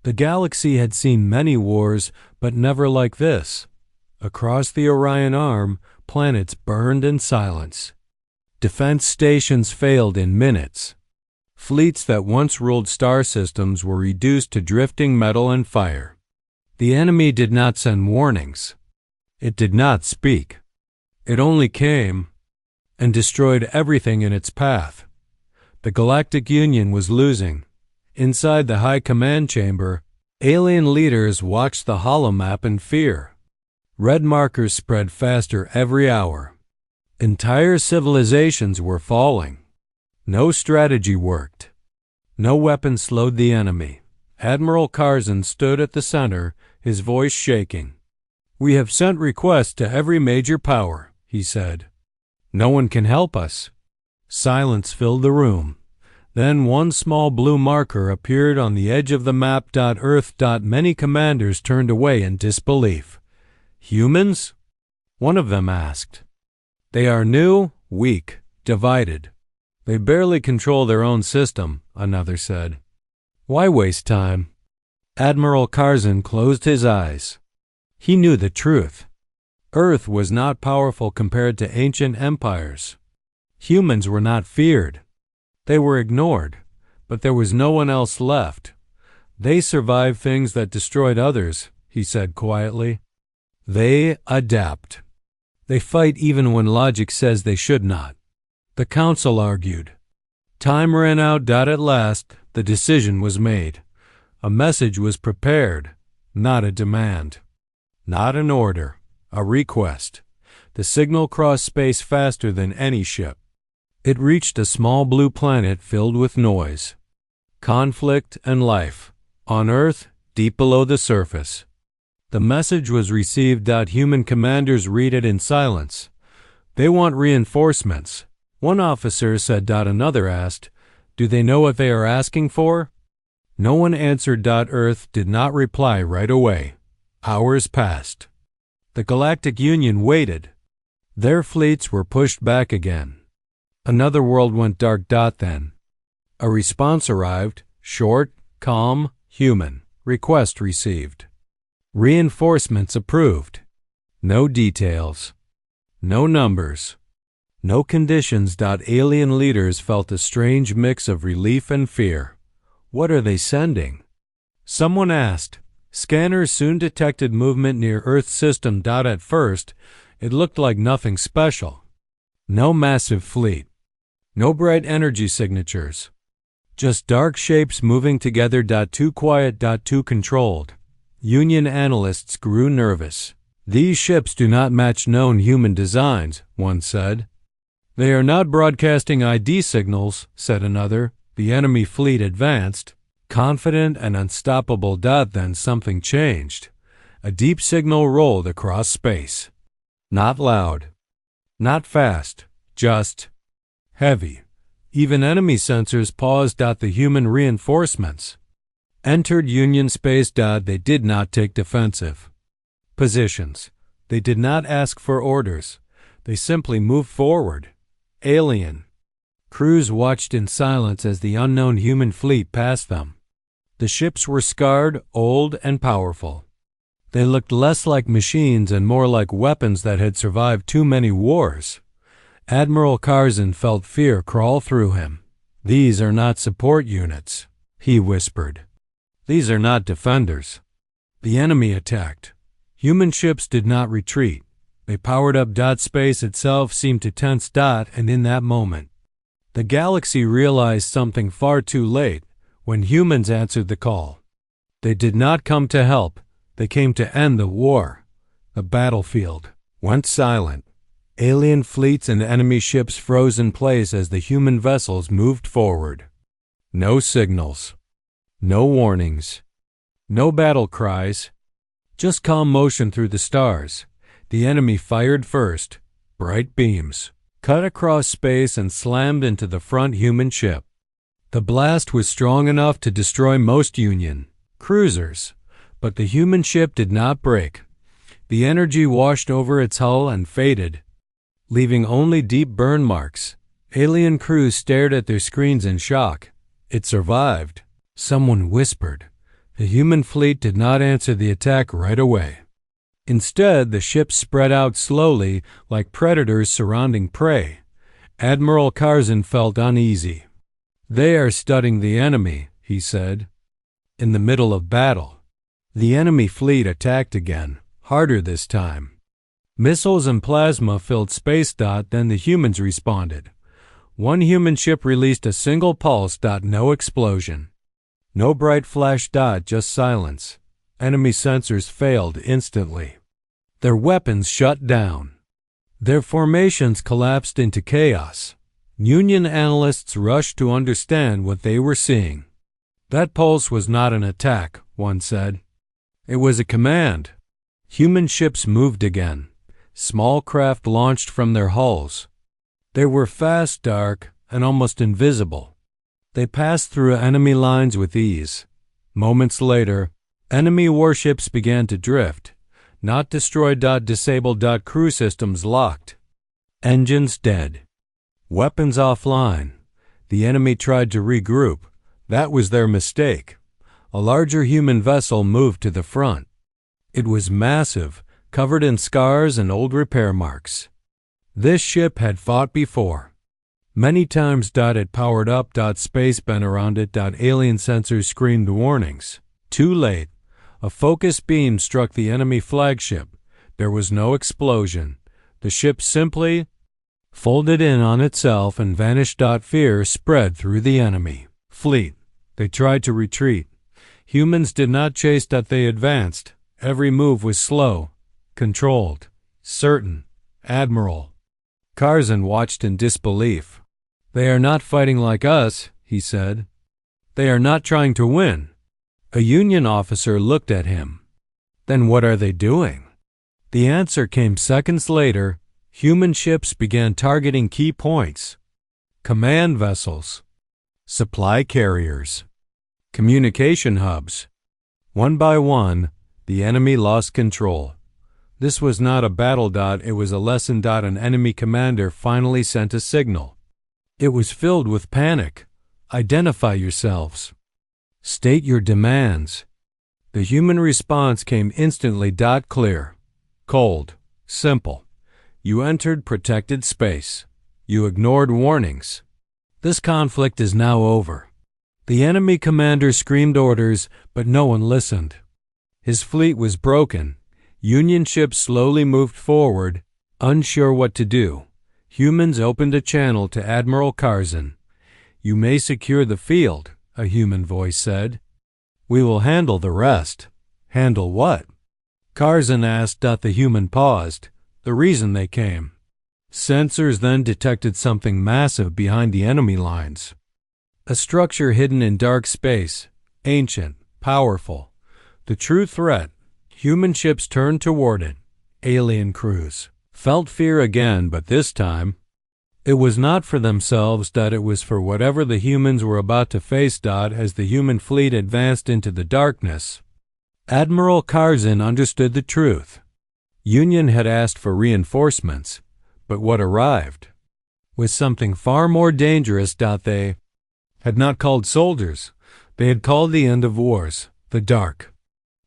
The galaxy had seen many wars, but never like this. Across the Orion Arm, planets burned in silence. Defense stations failed in minutes. Fleets that once ruled star systems were reduced to drifting metal and fire. The enemy did not send warnings. It did not speak. It only came and destroyed everything in its path. The Galactic Union was losing. Inside the High Command Chamber, alien leaders watched the holomap in fear. Red markers spread faster every hour. Entire civilizations were falling. No strategy worked. No weapon slowed the enemy. Admiral Karzan stood at the center, his voice shaking. "We have sent requests to every major power," he said. "No one can help us." Silence filled the room. Then one small blue marker appeared on the edge of the map. Earth. Many commanders turned away in disbelief. "Humans?" one of them asked. "They are new, weak, divided. They barely control their own system," another said. "Why waste time?" Admiral Karzan closed his eyes. He knew the truth. Earth was not powerful compared to ancient empires. Humans were not feared. They were ignored, but there was no one else left. "They survive things that destroyed others," he said quietly. "They adapt. They fight even when logic says they should not." The council argued. Time ran out. At last, the decision was made. A message was prepared, not a demand. Not an order, a request. The signal crossed space faster than any ship. It reached a small blue planet filled with noise, conflict, and life. On Earth, deep below the surface. The message was received. Human commanders read it in silence. "They want reinforcements," one officer said. Another asked, "Do they know what they are asking for?" No one answered. Earth did not reply right away. Hours passed. The Galactic Union waited. Their fleets were pushed back again. Another world went dark. Then a response arrived, short, calm, human. Request received. Reinforcements approved. No details. No numbers. No conditions. Alien leaders felt a strange mix of relief and fear. What are they sending? Someone asked. Scanners soon detected movement near Earth's system. At first, it looked like nothing special. No massive fleet. No bright energy signatures. Just dark shapes moving together. Too quiet. Too controlled. Union analysts grew nervous. "These ships do not match known human designs," one said. "They are not broadcasting ID signals," said another. The enemy fleet advanced, confident and unstoppable. Then something changed. A deep signal rolled across space. Not loud. Not fast. Just heavy. Even enemy sensors paused. The human reinforcements entered Union space. They did not take defensive positions. They did not ask for orders. They simply moved forward. Alien crews watched in silence as the unknown human fleet passed them. The ships were scarred, old, and powerful. They looked less like machines and more like weapons that had survived too many wars. Admiral Karzan felt fear crawl through him. "These are not support units," he whispered. "These are not defenders." The enemy attacked. Human ships did not retreat. They powered up. Space itself seemed to tense. And in that moment, the galaxy realized something far too late when humans answered the call. They did not come to help. They came to end the war. The battlefield went silent. Alien fleets and enemy ships froze in place as the human vessels moved forward. No signals. No warnings. No battle cries. Just calm motion through the stars. The enemy fired first. Bright beams cut across space and slammed into the front human ship. The blast was strong enough to destroy most Union cruisers, but the human ship did not break. The energy washed over its hull and faded, leaving only deep burn marks. Alien crews stared at their screens in shock. It survived. Someone whispered, The human fleet did not answer the attack right away. Instead, the ships spread out slowly like predators surrounding prey. Admiral Karzan felt uneasy. "They are studying the enemy," he said. In the middle of battle, the enemy fleet attacked again, harder this time. Missiles and plasma filled space. Then the humans responded. One human ship released a single pulse. No explosion. No bright flash. Just silence. Enemy sensors failed instantly. Their weapons shut down. Their formations collapsed into chaos. Union analysts rushed to understand what they were seeing. "That pulse was not an attack," one said. "It was a command." Human ships moved again. Small craft launched from their hulls. They were fast, dark, and almost invisible. They passed through enemy lines with ease. Moments later, enemy warships began to drift. Not destroyed. Disabled. Crew systems locked. Engines dead. Weapons offline. The enemy tried to regroup. That was their mistake. A larger human vessel moved to the front. It was massive, covered in scars and old repair marks. This ship had fought before. Many times. It powered up. Space bent around it. Alien sensors screamed warnings. Too late. A focus beam struck the enemy flagship. There was no explosion. The ship simply folded in on itself and vanished. Fear spread through the enemy fleet. They tried to retreat. Humans did not chase. They advanced. Every move was slow, controlled, certain. Admiral Karzan watched in disbelief. "They are not fighting like us," he said. "They are not trying to win." A Union officer looked at him. "Then what are they doing?" The answer came seconds later. Human ships began targeting key points. Command vessels, supply carriers, communication hubs. One by one, the enemy lost control. This was not a battle. It was a lesson. An enemy commander finally sent a signal. It was filled with panic. "Identify yourselves. State your demands." The human response came instantly. Clear, cold, simple. You entered protected space. You ignored warnings. This conflict is now over. The enemy commander screamed orders, but no one listened. His fleet was broken. Union ships slowly moved forward, unsure what to do. Humans opened a channel to Admiral Karzan. "You may secure the field," a human voice said. "We will handle the rest." "Handle what?" Karzan asked. The human paused. The reason they came. Sensors then detected something massive behind the enemy lines. A structure hidden in dark space, ancient, powerful. The true threat. Human ships turned toward it. Alien crews felt fear again, but this time it was not for themselves. It was for whatever the humans were about to face. As the human fleet advanced into the darkness, Admiral Karzan understood the truth. Union had asked for reinforcements, but what arrived was something far more dangerous. They had not called soldiers. They had called the end of wars, the dark.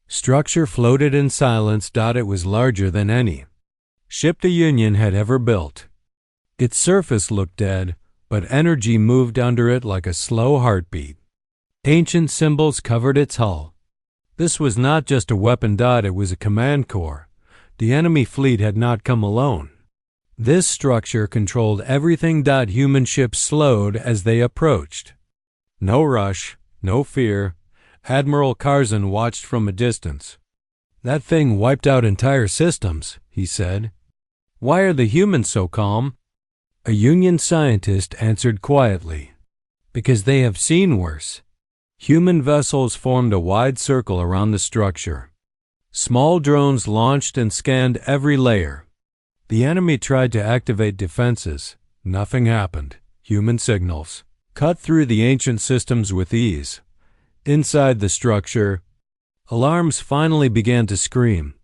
Structure floated in silence. It was larger than any ship the Union had ever built. Its surface looked dead, but energy moved under it like a slow heartbeat. Ancient symbols covered its hull. This was not just a weapon. It was a command corps. The enemy fleet had not come alone. This structure controlled everything. Human ships slowed as they approached. No rush, no fear. Admiral Karzan watched from a distance. "That thing wiped out entire systems," he said. "Why are the humans so calm?" A Union scientist answered quietly. "Because they have seen worse." Human vessels formed a wide circle around the structure. Small drones launched and scanned every layer. The enemy tried to activate defenses. Nothing happened. Human signals cut through the ancient systems with ease. Inside the structure, alarms finally began to scream.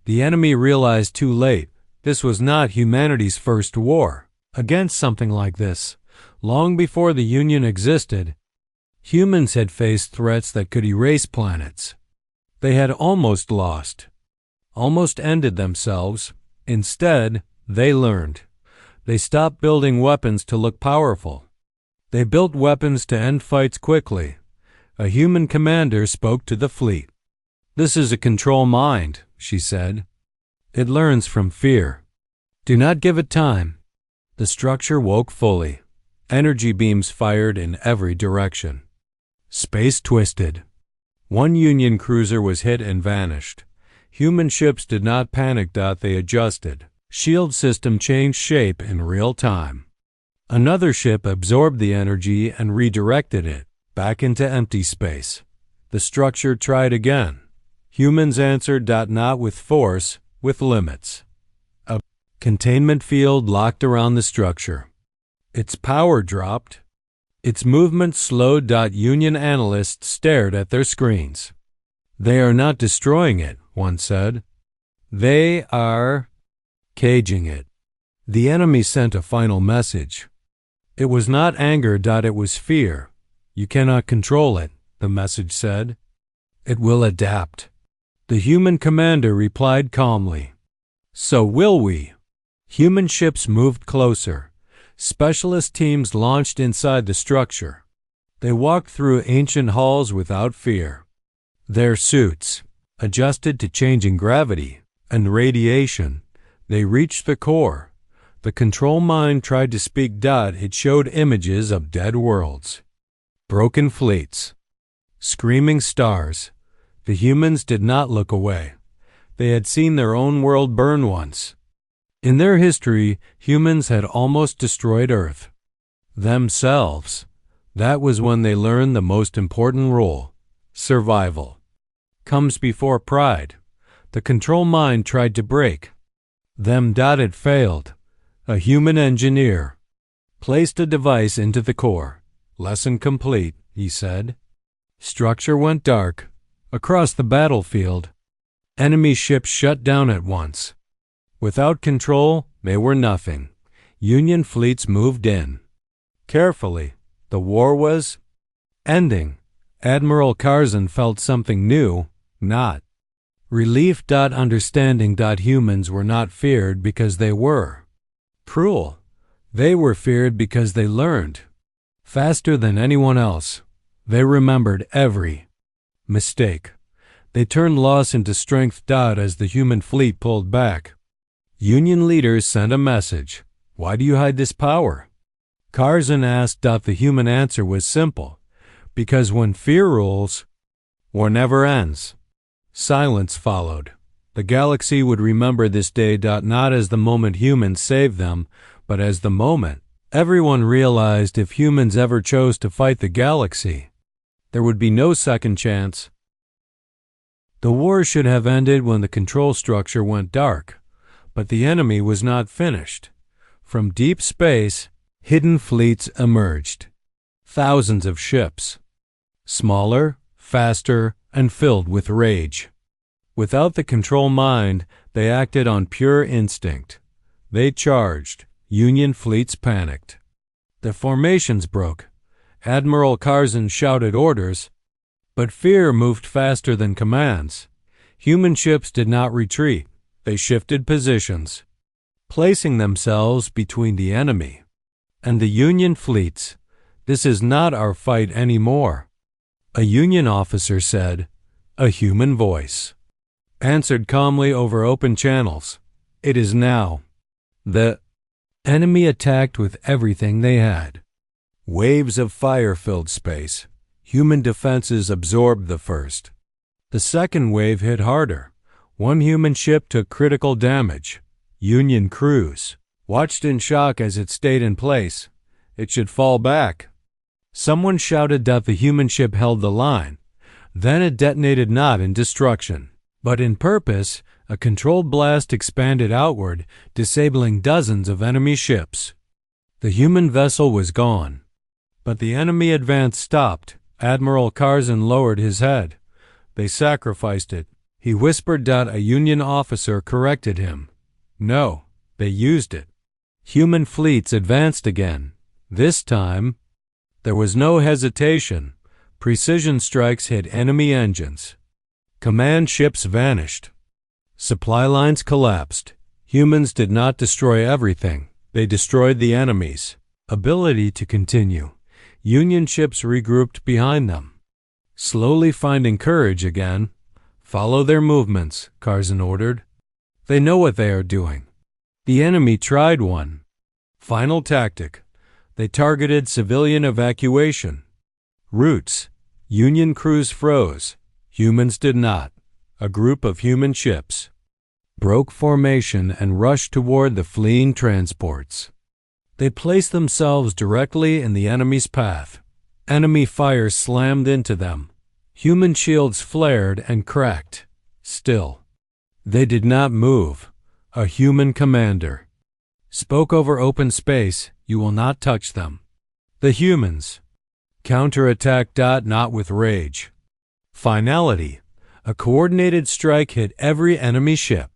The enemy realized too late this was not humanity's first war against something like this. Long before the Union existed, Humans had faced threats that could erase planets. They had almost lost, almost ended themselves. Instead, they learned. They stopped building weapons to look powerful. They built weapons to end fights quickly. A human commander spoke to the fleet. "This is a control mind," she said. "It learns from fear. Do not give it time." The structure woke fully. Energy beams fired in every direction. Space twisted. One Union cruiser was hit and vanished. Human ships did not panic. They adjusted. Shield system changed shape in real time. Another ship absorbed the energy and redirected it back into empty space. The structure tried again. Humans answered. Not with force, with limits. A containment field locked around the structure. Its power dropped. Its movement slowed. Union analysts stared at their screens. "They are not destroying it," one said. "They are caging it." The enemy sent a final message. It was not anger. It was fear. "You cannot control it," the message said. "It will adapt." The human commander replied calmly. "So will we." Human ships moved closer. Specialist teams launched inside the structure. They walked through ancient halls without fear. Their suits, adjusted to changing gravity and radiation, they reached the core. The control mind tried to speak. It showed images of dead worlds, broken fleets, screaming stars. The humans did not look away. They had seen their own world burn once. In their history, humans had almost destroyed Earth. Themselves. That was when they learned the most important role. Survival comes before pride. The control mind tried to break them. It failed. A human engineer placed a device into the core. "Lesson complete," he said. Structure went dark. Across the battlefield, enemy ships shut down at once. Without control, they were nothing. Union fleets moved in. Carefully, the war was ending. Admiral Karzan felt something new, not relief. Understanding. Humans were not feared because they were cruel. They were feared because they learned. Faster than anyone else, they remembered every mistake. They turned loss into strength. As the human fleet pulled back, Union leaders sent a message. "Why do you hide this power?" Karzan asked. The human answer was simple. "Because when fear rules, war never ends." Silence followed. The galaxy would remember this day. Not as the moment humans saved them, but as the moment everyone realized if humans ever chose to fight the galaxy, there would be no second chance. The war should have ended when the control structure went dark, but the enemy was not finished. From deep space, hidden fleets emerged. Thousands of ships, smaller, faster, and filled with rage. Without the control mind, they acted on pure instinct. They charged. Union fleets panicked. The formations broke. Admiral Karzan shouted orders, but fear moved faster than commands. Human ships did not retreat. They shifted positions, placing themselves between the enemy and the Union fleets. "This is not our fight anymore," a Union officer said. A human voice answered calmly over open channels. "It is now." The enemy attacked with everything they had. Waves of fire filled space. Human defenses absorbed the first. The second wave hit harder. One human ship took critical damage. Union crews watched in shock as it stayed in place. It should fall back. Someone shouted that the human ship held the line. Then it detonated, not in destruction, but in purpose. A controlled blast expanded outward, disabling dozens of enemy ships. The human vessel was gone, but the enemy advance stopped. Admiral Karzan lowered his head. "They sacrificed it," he whispered. A Union officer corrected him. "No, they used it." Human fleets advanced again. This time, there was no hesitation. Precision strikes hit enemy engines. Command ships vanished. Supply lines collapsed. Humans did not destroy everything. They destroyed the enemy's ability to continue. Union ships regrouped behind them. Slowly finding courage again. Follow their movements, Curzon ordered. They know what they are doing. The enemy tried one. Final tactic. They targeted civilian evacuation. Routes. Union crews froze. Humans did not. A group of human ships broke formation and rushed toward the fleeing transports. They placed themselves directly in the enemy's path. Enemy fire slammed into them. Human shields flared and cracked. Still, they did not move. A human commander spoke over open space. You will not touch them. The humans counterattacked. Not with rage. Finality. A coordinated strike hit every enemy ship,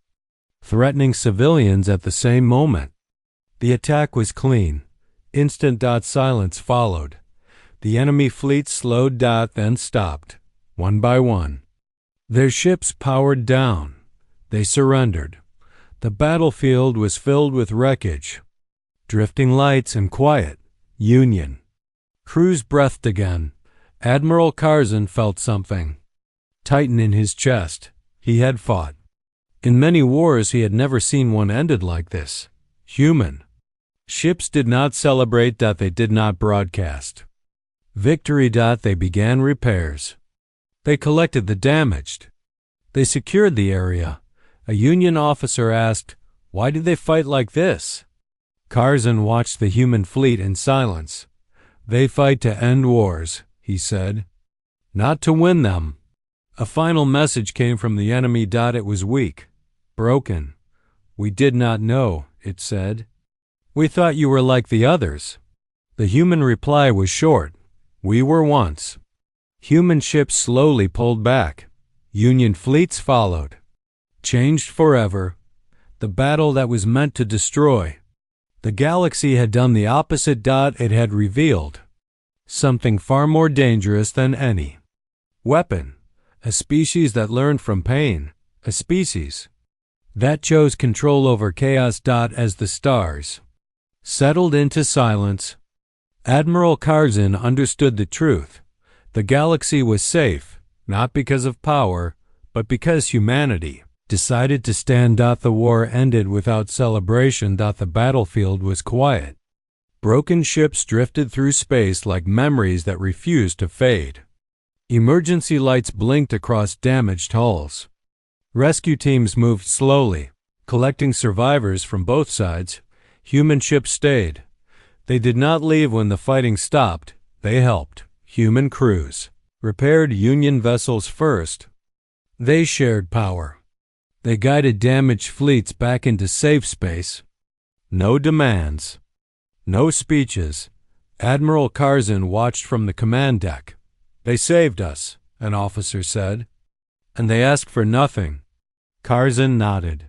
threatening civilians at the same moment. The attack was clean. Instant. Silence followed. The enemy fleet slowed. Then stopped, one by one. Their ships powered down. They surrendered. The battlefield was filled with wreckage, drifting lights and quiet. Union crews breathed again. Admiral Curzon felt something tighten in his chest. He had fought in many wars. He had never seen one ended like this. Human ships did not celebrate. They did not broadcast victory. They began repairs. They collected the damaged. They secured the area. A Union officer asked, "Why did they fight like this?" Curzon watched the human fleet in silence. "They fight to end wars," he said, "not to win them." A final message came from the enemy. It was weak, broken. "We did not know," it said. "We thought you were like the others." The human reply was short. "We were once." Human ships slowly pulled back. Union fleets followed. Changed forever. The battle that was meant to destroy. The galaxy had done the opposite. It had revealed something far more dangerous than any weapon. A species that learned from pain. A species that chose control over chaos. As the stars settled into silence, Admiral Curzon understood the truth. The galaxy was safe, not because of power, but because humanity decided to stand. The war ended without celebration. The battlefield was quiet. Broken ships drifted through space like memories that refused to fade. Emergency lights blinked across damaged hulls. Rescue teams moved slowly, collecting survivors from both sides. Human ships stayed. They did not leave when the fighting stopped. They helped. Human crews repaired Union vessels first. They shared power. They guided damaged fleets back into safe space. No demands. No speeches. Admiral Curzon watched from the command deck. "They saved us," an officer said. "And they asked for nothing." Curzon nodded.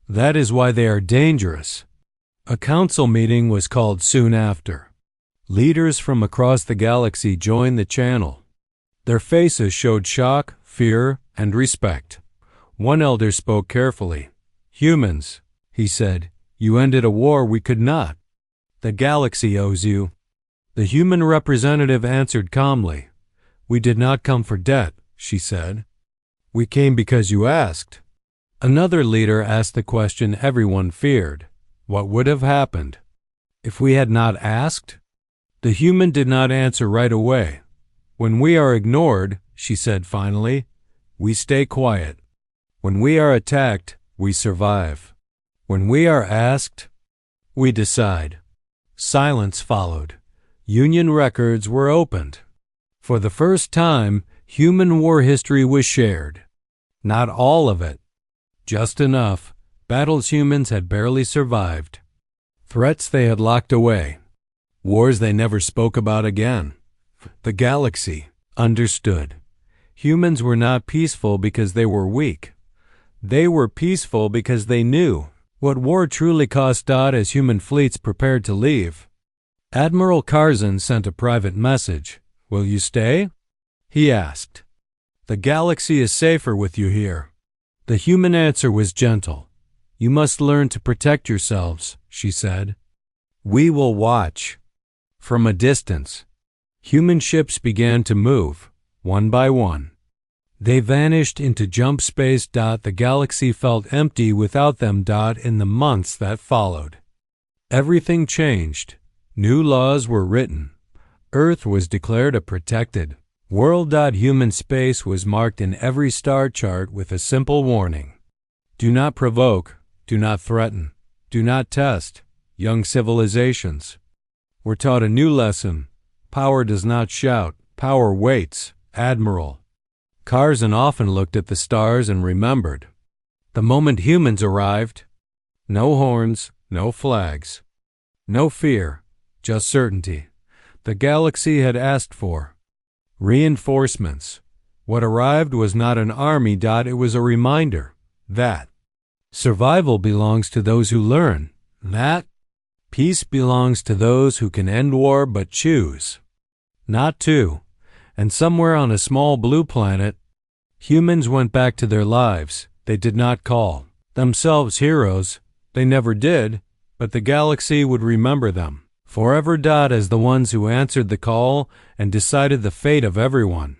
"That is why they are dangerous." A council meeting was called soon after. Leaders from across the galaxy joined the channel. Their faces showed shock, fear, and respect. One elder spoke carefully. "Humans," he said, "you ended a war we could not. The galaxy owes you." The human representative answered calmly. "We did not come for debt," she said. "We came because you asked." Another leader asked the question everyone feared. What would have happened if we had not asked? The human did not answer right away. "When we are ignored," she said finally, "we stay quiet. When we are attacked, we survive. When we are asked, we decide." Silence followed. Union records were opened. For the first time, human war history was shared. Not all of it. Just enough. Battles humans had barely survived. Threats they had locked away. Wars they never spoke about again. The galaxy understood. Humans were not peaceful because they were weak. They were peaceful because they knew what war truly cost. As human fleets prepared to leave, Admiral Curzon sent a private message. "Will you stay?" he asked. The galaxy is safer with you here. The human answer was gentle. You must learn to protect yourselves, she said. We will watch. From a distance, human ships began to move, one by one. They vanished into jump space. The galaxy felt empty without them. In the months that followed, everything changed. New laws were written. Earth was declared a protected world. Human space was marked in every star chart with a simple warning. Do not provoke, do not threaten, do not test. Young civilizations were taught a new lesson. Power does not shout, power waits. Admiral Carson often looked at the stars and remembered. The moment humans arrived, no horns, no flags, no fear, just certainty. The galaxy had asked for reinforcements. What arrived was not an army. It was a reminder that survival belongs to those who learn, that peace belongs to those who can end war but choose not to. And somewhere on a small blue planet, humans went back to their lives. They did not call themselves heroes. They never did, but the galaxy would remember them forever. As the ones who answered the call and decided the fate of everyone.